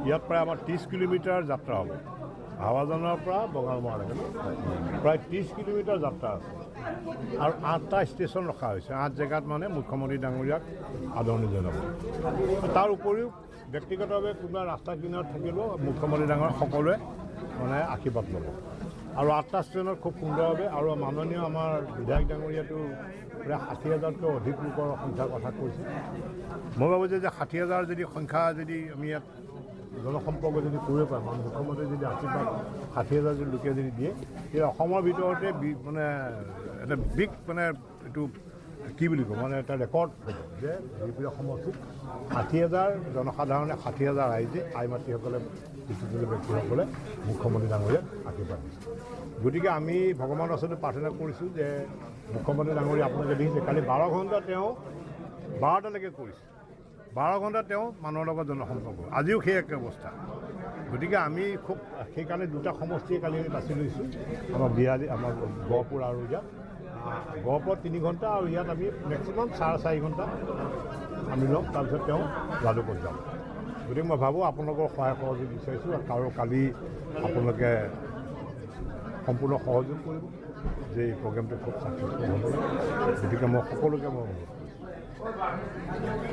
ইয়াত প্ৰায় আমাৰ 30 কিলোমিটাৰ যাত্ৰা হ'ব হাৱাজানৰ পৰা বঙালমৰালৈকে প্ৰায় 30 কিলোমিটাৰ যাত্ৰা আছে আৰু 8টা ষ্টেচন ৰখা হৈছে 8 জেগাত মানে মুখ্যমন্ত্ৰী ডাঙৰীয়াক আদৰণি জনাব তাৰ উপৰিও ব্যক্তিগতভাৱে কোনোবা ৰাস্তা কিনাৰত থাকিলেও মুখ্যমন্ত্ৰী ডাঙৰীয়া সকলোৱে মানে আশীৰ্বাদ ল'ব আৰু 8টা ষ্টেচনত খুব সুন্দৰভাৱে আৰু মাননীয় আমাৰ বিধায়ক ডাঙৰীয়াটো প্ৰায় 60,000তকৈ অধিক লোকৰ সংখ্যাৰ কথা কৈছে মই ভাবোঁ যে 60,000 যদি সংখ্যা যদি আমি ইয়াত জনসম্পৰ্ক যদি কৰিব পাৰে মানে মুখ্যমন্ত্ৰী যদি আশীৰ্বাদ 60,000 যদি লোকে যদি দিয়ে তেতিয়া অসমৰ ভিতৰতে মানে এটা বিগ মানে এইটো কি বুলি কওঁ মানে এটা ৰেকৰ্ড হ'ব যে বিপিৰ সমষ্টিত 60,000 জনসাধাৰণে 60,000 ৰাইজে আই মাতৃসকলে বিশিষ্ট ব্যক্তিসকলে মুখ্যমন্ত্ৰী ডাঙৰীয়াক আশীৰ্বাদ দিছে গতিকে আমি ভগৱানৰ ওচৰতে প্ৰাৰ্থনা কৰিছোঁ যে মুখ্যমন্ত্ৰী ডাঙৰীয়া আপোনালোকে দেখিছে কালি 12 ঘণ্টা তেওঁ 12টালৈকে কৰিছে 12 ঘণ্টা তেওঁ মানুহৰ লগত জনসম্পৰ্ক আজিও সেই একে অৱস্থা গতিকে আমি খুব সেইকাৰণে দুটা সমষ্টিয়ে কালি বাছি লৈছোঁ আমাৰ বিহালী আমাৰ গহপুৰ আৰু ইয়াত গহপুৰত 3 ঘণ্টা আৰু ইয়াত আমি মেক্সিমাম 4.5 ঘণ্টা আমি ল'ম তাৰপিছত তেওঁ লালুকত যাম গতিকে মই ভাবোঁ আপোনালোকৰ সহায় সহযোগ বিচাৰিছোঁ আৰু কালি আপোনালোকে সম্পূৰ্ণ সহযোগ কৰিব যে এই প্ৰগ্ৰেমটো খুব ছাকচেছফুল হ'ব গতিকে মই সকলোকে মই অনুৰোধ কৰিছোঁ